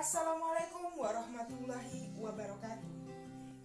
Assalamualaikum warahmatullahi wabarakatuh.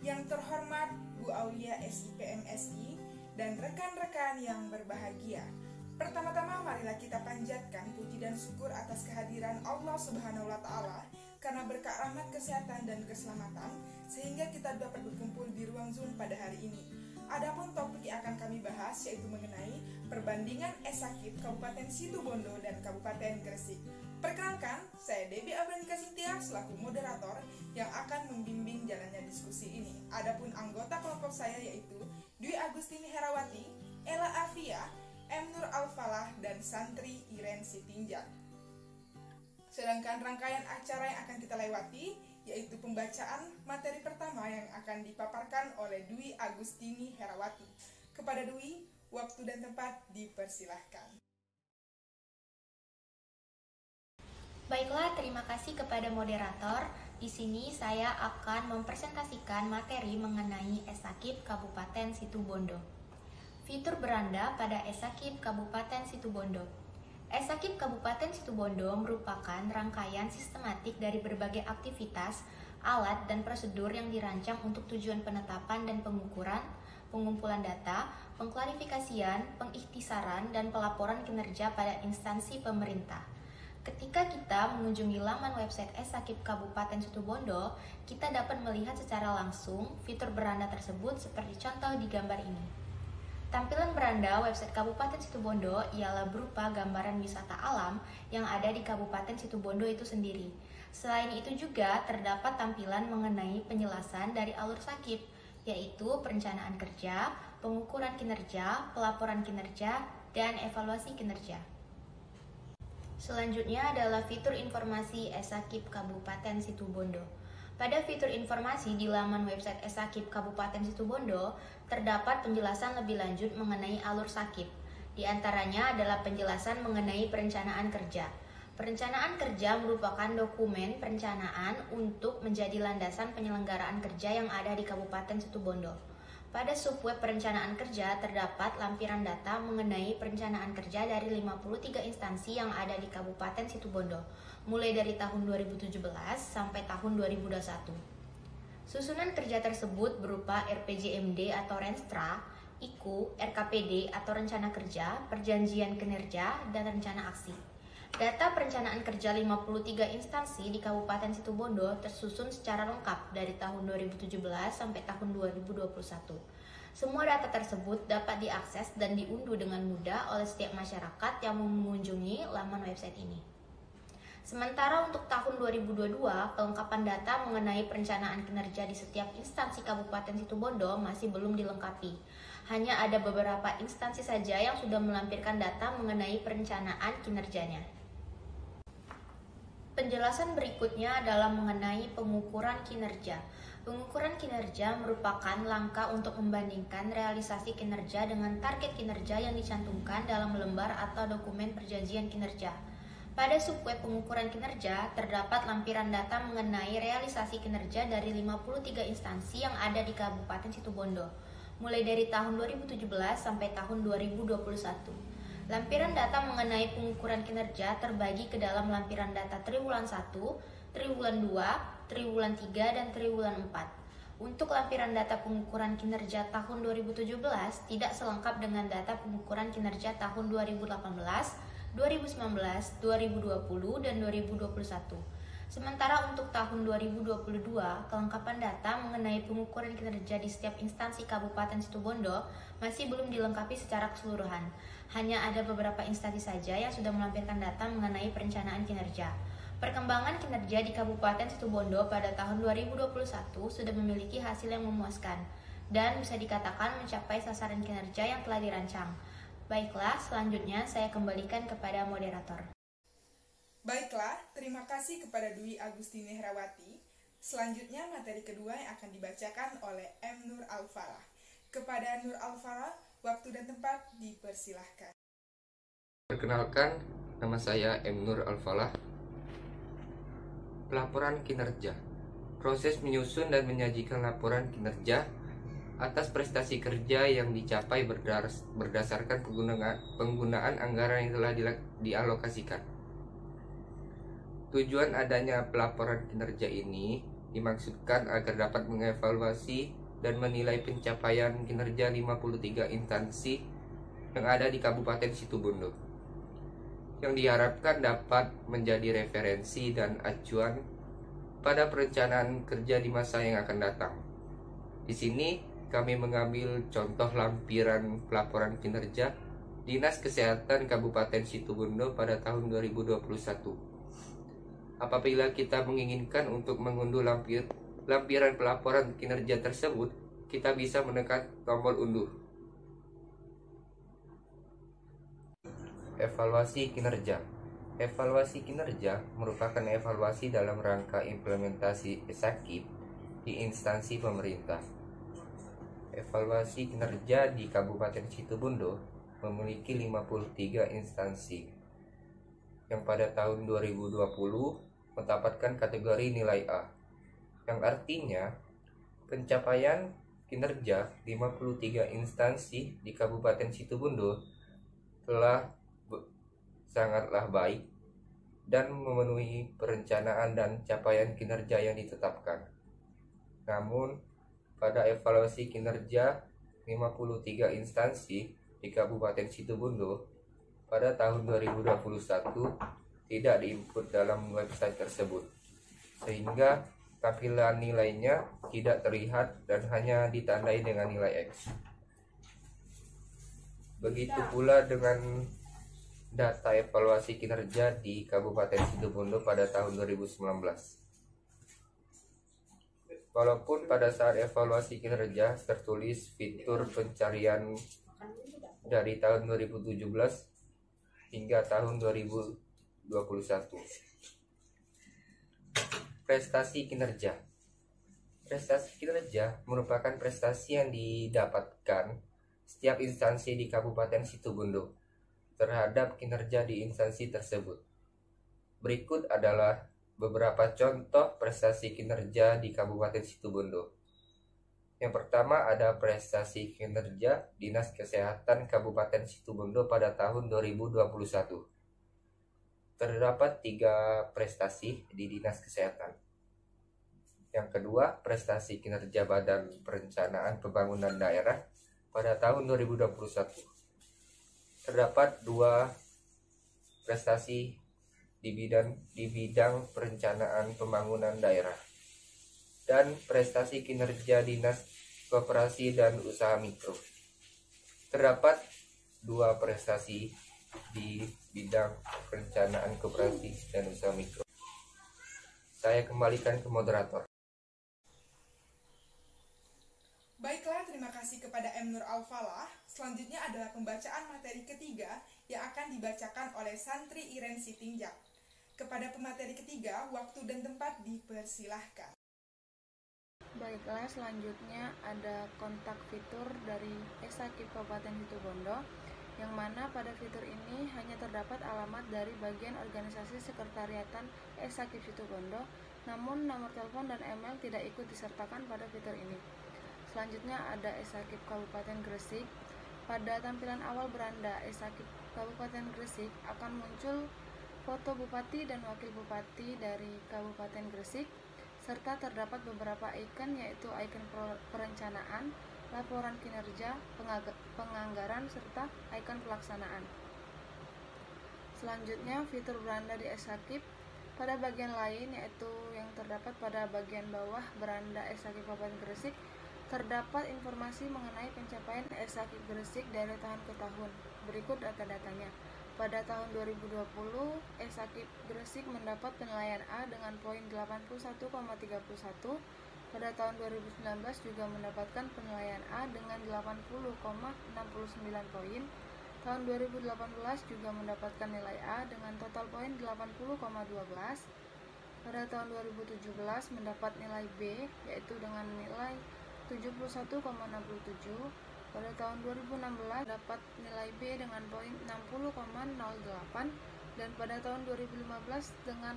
Yang terhormat Bu Aulia SIPMSI dan rekan-rekan yang berbahagia. Pertama-tama marilah kita panjatkan puji dan syukur atas kehadiran Allah Subhanahu wa taala karena berkah rahmat kesehatan dan keselamatan sehingga kita dapat berkumpul di ruang Zoom pada hari ini. Adapun topik yang akan kami bahas yaitu mengenai perbandingan Eshakib Kabupaten Situbondo dan Kabupaten Gresik. Perkenalkan, saya Debbie Abranika Sintia selaku moderator yang akan membimbing jalannya diskusi ini. Adapun anggota kelompok saya yaitu Dwi Agustini Herawati, Ella Afia, M. Nur Al-Falah, dan Santri Iren Sitinjak. Sedangkan rangkaian acara yang akan kita lewati yaitu pembacaan materi pertama yang akan dipaparkan oleh Dwi Agustini Herawati. Kepada Dwi, waktu dan tempat dipersilahkan. Baiklah, terima kasih kepada moderator. Di sini saya akan mempresentasikan materi mengenai Eshakib Kabupaten Situbondo. Fitur beranda pada Eshakib Kabupaten Situbondo. Eshakib Kabupaten Situbondo merupakan rangkaian sistematik dari berbagai aktivitas, alat, dan prosedur yang dirancang untuk tujuan penetapan dan pengukuran, pengumpulan data, pengklarifikasian, pengikhtisaran, dan pelaporan kinerja pada instansi pemerintah. Ketika kita mengunjungi laman website Eshakib Kabupaten Situbondo, kita dapat melihat secara langsung fitur beranda tersebut seperti contoh di gambar ini. Tampilan beranda website Kabupaten Situbondo ialah berupa gambaran wisata alam yang ada di Kabupaten Situbondo itu sendiri. Selain itu juga terdapat tampilan mengenai penjelasan dari alur Eshakib, yaitu perencanaan kerja, pengukuran kinerja, pelaporan kinerja, dan evaluasi kinerja. Selanjutnya adalah fitur informasi Eshakib Kabupaten Situbondo. Pada fitur informasi di laman website Eshakib Kabupaten Situbondo, terdapat penjelasan lebih lanjut mengenai alur Eshakib. Di antaranya adalah penjelasan mengenai perencanaan kerja. Perencanaan kerja merupakan dokumen perencanaan untuk menjadi landasan penyelenggaraan kerja yang ada di Kabupaten Situbondo. Pada subweb perencanaan kerja terdapat lampiran data mengenai perencanaan kerja dari 53 instansi yang ada di Kabupaten Situbondo, mulai dari tahun 2017 sampai tahun 2021. Susunan kerja tersebut berupa RPJMD atau Renstra, IKU, RKPD atau Rencana Kerja, Perjanjian Kinerja, dan Rencana Aksi. Data perencanaan kerja 53 instansi di Kabupaten Situbondo tersusun secara lengkap dari tahun 2017 sampai tahun 2021. Semua data tersebut dapat diakses dan diunduh dengan mudah oleh setiap masyarakat yang mengunjungi laman website ini. Sementara untuk tahun 2022, kelengkapan data mengenai perencanaan kinerja di setiap instansi Kabupaten Situbondo masih belum dilengkapi. Hanya ada beberapa instansi saja yang sudah melampirkan data mengenai perencanaan kinerjanya. Penjelasan berikutnya adalah mengenai pengukuran kinerja. Pengukuran kinerja merupakan langkah untuk membandingkan realisasi kinerja dengan target kinerja yang dicantumkan dalam lembar atau dokumen perjanjian kinerja. Pada subweb pengukuran kinerja, terdapat lampiran data mengenai realisasi kinerja dari 53 instansi yang ada di Kabupaten Situbondo, mulai dari tahun 2017 sampai tahun 2021. Lampiran data mengenai pengukuran kinerja terbagi ke dalam lampiran data triwulan 1, triwulan 2, triwulan 3, dan triwulan 4. Untuk lampiran data pengukuran kinerja tahun 2017 tidak selengkap dengan data pengukuran kinerja tahun 2018, 2019, 2020, dan 2021. Sementara untuk tahun 2022, kelengkapan data mengenai pengukuran kinerja di setiap instansi Kabupaten Situbondo masih belum dilengkapi secara keseluruhan. Hanya ada beberapa instansi saja yang sudah melampirkan data mengenai perencanaan kinerja. Perkembangan kinerja di Kabupaten Situbondo pada tahun 2021 sudah memiliki hasil yang memuaskan dan bisa dikatakan mencapai sasaran kinerja yang telah dirancang. Baiklah, selanjutnya saya kembalikan kepada moderator. Baiklah, terima kasih kepada Dwi Agustini Herawati. Selanjutnya materi kedua yang akan dibacakan oleh M. Nur Al-Falah. Kepada Nur Al-Falah, waktu dan tempat dipersilahkan. Perkenalkan, nama saya M. Nur Al-Falah. Pelaporan kinerja. Proses menyusun dan menyajikan laporan kinerja atas prestasi kerja yang dicapai berdasarkan penggunaan anggaran yang telah dialokasikan. Tujuan adanya pelaporan kinerja ini dimaksudkan agar dapat mengevaluasi dan menilai pencapaian kinerja 53 instansi yang ada di Kabupaten Situbondo, yang diharapkan dapat menjadi referensi dan acuan pada perencanaan kerja di masa yang akan datang. Di sini kami mengambil contoh lampiran pelaporan kinerja Dinas Kesehatan Kabupaten Situbondo pada tahun 2021. Apabila kita menginginkan untuk mengunduh lampiran pelaporan kinerja tersebut, kita bisa menekan tombol unduh. Evaluasi kinerja. Evaluasi kinerja merupakan evaluasi dalam rangka implementasi ESAKIP di instansi pemerintah. Evaluasi kinerja di Kabupaten Situbondo memiliki 53 instansi yang pada tahun 2020 mendapatkan kategori nilai A, yang artinya pencapaian kinerja 53 instansi di Kabupaten Situbondo telah sangatlah baik dan memenuhi perencanaan dan capaian kinerja yang ditetapkan. Namun, pada evaluasi kinerja 53 instansi di Kabupaten Situbondo pada tahun 2021 tidak diinput dalam website tersebut, sehingga tampilan nilainya tidak terlihat dan hanya ditandai dengan nilai X. Begitu pula dengan data evaluasi kinerja di Kabupaten Situbondo pada tahun 2019. Walaupun pada saat evaluasi kinerja tertulis fitur pencarian dari tahun 2017 hingga tahun 2021. Prestasi kinerja. Prestasi kinerja merupakan prestasi yang didapatkan setiap instansi di Kabupaten Situbondo terhadap kinerja di instansi tersebut. Berikut adalah beberapa contoh prestasi kinerja di Kabupaten Situbondo. Yang pertama ada prestasi kinerja Dinas Kesehatan Kabupaten Situbondo pada tahun 2021. Terdapat 3 prestasi di Dinas Kesehatan. Yang kedua, prestasi kinerja Badan Perencanaan Pembangunan Daerah pada tahun 2021. Terdapat 2 prestasi di bidang perencanaan pembangunan daerah dan prestasi kinerja Dinas Koperasi dan Usaha Mikro. Terdapat 2 prestasi di bidang perencanaan koperasi dan usaha mikro. Saya kembalikan ke moderator. Baiklah, terima kasih kepada M. Nur Al-Falah. Selanjutnya adalah pembacaan materi ketiga yang akan dibacakan oleh Santri Iren Sitingjak. Kepada pemateri ketiga, waktu dan tempat dipersilahkan. Baiklah, selanjutnya ada kontak fitur dari ESAKIP Kabupaten Situbondo, yang mana pada fitur ini hanya terdapat alamat dari bagian organisasi sekretariatan ESAKIP Situbondo, namun nomor telepon dan email tidak ikut disertakan pada fitur ini. Selanjutnya ada ESAKIP Kabupaten Gresik. Pada tampilan awal beranda ESAKIP Kabupaten Gresik akan muncul foto Bupati dan Wakil Bupati dari Kabupaten Gresik, serta terdapat beberapa ikon, yaitu ikon perencanaan, laporan kinerja, penganggaran, serta ikon pelaksanaan. Selanjutnya, fitur beranda di ESAKIP pada bagian lain, yaitu yang terdapat pada bagian bawah beranda ESAKIP Kabupaten Gresik, terdapat informasi mengenai pencapaian ESAKIP Gresik dari tahun ke tahun. Berikut data-datanya. Pada tahun 2020, ESAKIP Gresik mendapat penilaian A dengan poin 81,31. Pada tahun 2019 juga mendapatkan penilaian A dengan 80,69 poin. Tahun 2018 juga mendapatkan nilai A dengan total poin 80,12. Pada tahun 2017 mendapat nilai B, yaitu dengan nilai 71,67. Pada tahun 2016 dapat nilai B dengan poin 60,08, dan pada tahun 2015 dengan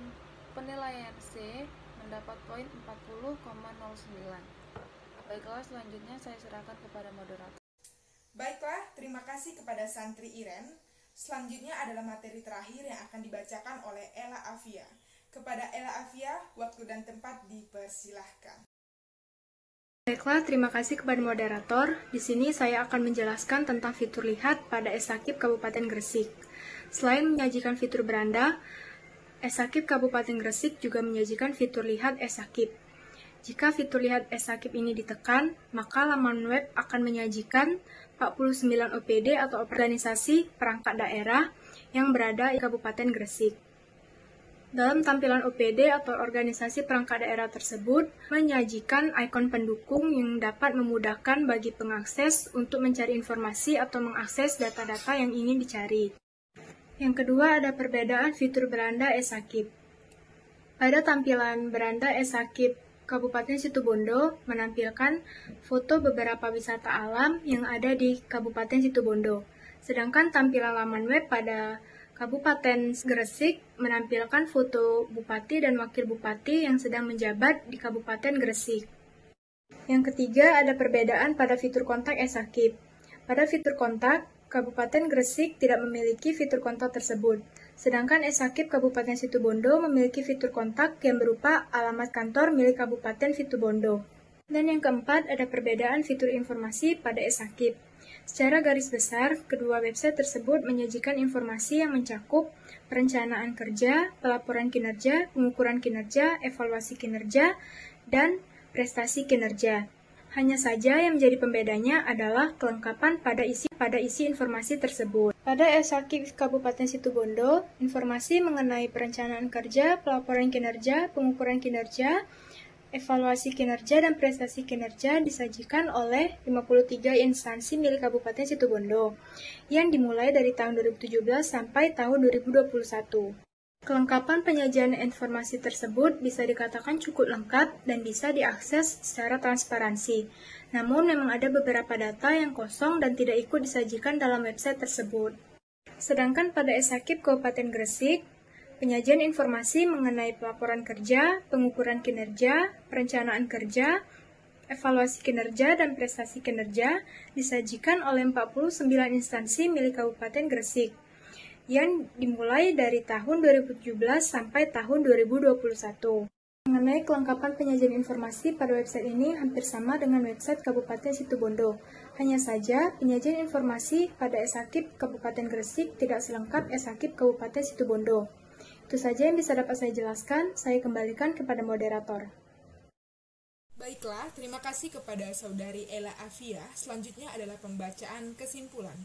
penilaian C mendapat poin 40,09. Baiklah, selanjutnya saya serahkan kepada moderator. Baiklah, terima kasih kepada Santri Iren. Selanjutnya adalah materi terakhir yang akan dibacakan oleh Ella Afia. Kepada Ella Afia, waktu dan tempat dipersilahkan. Baiklah, terima kasih kepada moderator. Di sini saya akan menjelaskan tentang fitur lihat pada Esakip Kabupaten Gresik. Selain menyajikan fitur beranda, Esakip Kabupaten Gresik juga menyajikan fitur lihat Esakip. Jika fitur lihat Esakip ini ditekan, maka laman web akan menyajikan 49 OPD atau organisasi perangkat daerah yang berada di Kabupaten Gresik. Dalam tampilan OPD atau organisasi perangkat daerah tersebut, menyajikan ikon pendukung yang dapat memudahkan bagi pengakses untuk mencari informasi atau mengakses data-data yang ingin dicari. Yang kedua, ada perbedaan fitur beranda Esakip. Pada tampilan beranda Esakip Kabupaten Situbondo menampilkan foto beberapa wisata alam yang ada di Kabupaten Situbondo. Sedangkan tampilan laman web pada Kabupaten Gresik menampilkan foto Bupati dan Wakil Bupati yang sedang menjabat di Kabupaten Gresik. Yang ketiga, ada perbedaan pada fitur kontak Esakip. Pada fitur kontak, Kabupaten Gresik tidak memiliki fitur kontak tersebut. Sedangkan Esakip Kabupaten Situbondo memiliki fitur kontak yang berupa alamat kantor milik Kabupaten Situbondo. Dan yang keempat, ada perbedaan fitur informasi pada Esakip. Secara garis besar, kedua website tersebut menyajikan informasi yang mencakup perencanaan kerja, pelaporan kinerja, pengukuran kinerja, evaluasi kinerja, dan prestasi kinerja. Hanya saja yang menjadi pembedanya adalah kelengkapan pada isi informasi tersebut. Pada Esakip Kabupaten Situbondo, informasi mengenai perencanaan kerja, pelaporan kinerja, pengukuran kinerja, evaluasi kinerja dan prestasi kinerja disajikan oleh 53 instansi milik Kabupaten Situbondo yang dimulai dari tahun 2017 sampai tahun 2021. Kelengkapan penyajian informasi tersebut bisa dikatakan cukup lengkap dan bisa diakses secara transparansi. Namun memang ada beberapa data yang kosong dan tidak ikut disajikan dalam website tersebut. Sedangkan pada Esakip Kabupaten Gresik, penyajian informasi mengenai pelaporan kerja, pengukuran kinerja, perencanaan kerja, evaluasi kinerja, dan prestasi kinerja disajikan oleh 49 instansi milik Kabupaten Gresik yang dimulai dari tahun 2017 sampai tahun 2021. Mengenai kelengkapan penyajian informasi pada website ini hampir sama dengan website Kabupaten Situbondo. Hanya saja, penyajian informasi pada Esakip Kabupaten Gresik tidak selengkap Esakip Kabupaten Situbondo. Itu saja yang bisa dapat saya jelaskan. Saya kembalikan kepada moderator. Baiklah, terima kasih kepada Saudari Ella Afia. Selanjutnya adalah pembacaan kesimpulan.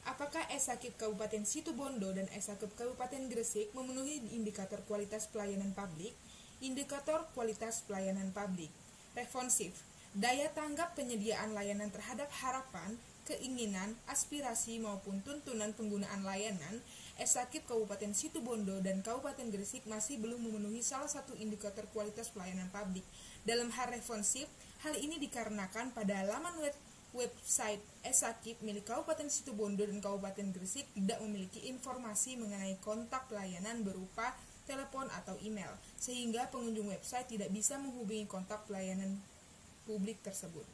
Apakah Esakip Kabupaten Situbondo dan Esakip Kabupaten Gresik memenuhi indikator kualitas pelayanan publik? Indikator kualitas pelayanan publik. Responsif, daya tanggap penyediaan layanan terhadap harapan, keinginan, aspirasi maupun tuntunan penggunaan layanan. Esakip Kabupaten Situbondo dan Kabupaten Gresik masih belum memenuhi salah satu indikator kualitas pelayanan publik. Dalam hal responsif, hal ini dikarenakan pada laman website Esakip milik Kabupaten Situbondo dan Kabupaten Gresik tidak memiliki informasi mengenai kontak pelayanan berupa telepon atau email, sehingga pengunjung website tidak bisa menghubungi kontak pelayanan publik tersebut.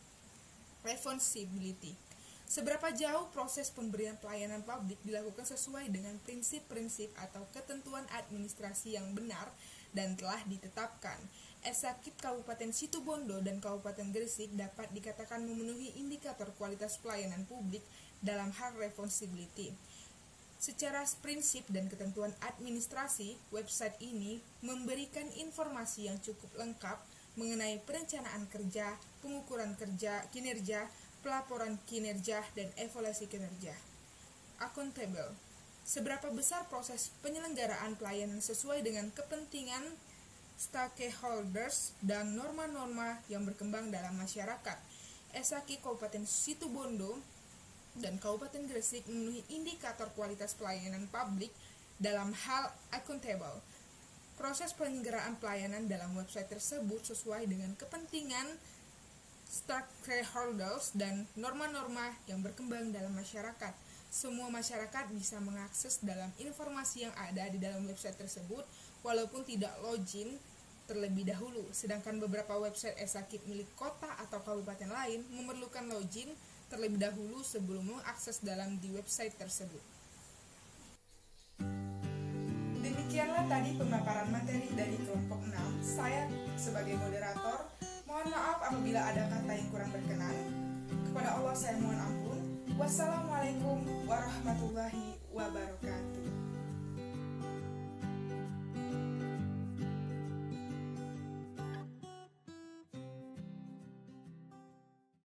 Responsibility. Seberapa jauh proses pemberian pelayanan publik dilakukan sesuai dengan prinsip-prinsip atau ketentuan administrasi yang benar dan telah ditetapkan. Esakip Kabupaten Situbondo dan Kabupaten Gresik dapat dikatakan memenuhi indikator kualitas pelayanan publik dalam hal responsibility. Secara prinsip dan ketentuan administrasi, website ini memberikan informasi yang cukup lengkap mengenai perencanaan kerja, pengukuran kinerja, pelaporan kinerja, dan evaluasi kinerja. Accountable. Seberapa besar proses penyelenggaraan pelayanan sesuai dengan kepentingan stakeholders dan norma-norma yang berkembang dalam masyarakat. Esakip Kabupaten Situbondo dan Kabupaten Gresik memenuhi indikator kualitas pelayanan publik dalam hal accountable. Proses penyelenggaraan pelayanan dalam website tersebut sesuai dengan kepentingan stakeholders dan norma-norma yang berkembang dalam masyarakat. Semua masyarakat bisa mengakses dalam informasi yang ada di dalam website tersebut walaupun tidak login terlebih dahulu, sedangkan beberapa website Esakip milik kota atau kabupaten lain memerlukan login terlebih dahulu sebelum mengakses dalam di website tersebut. Demikianlah tadi pemaparan materi dari kelompok 6. Saya sebagai moderator mohon maaf apabila ada kata yang kurang berkenan. Kepada Allah saya mohon ampun. Wassalamualaikum warahmatullahi wabarakatuh.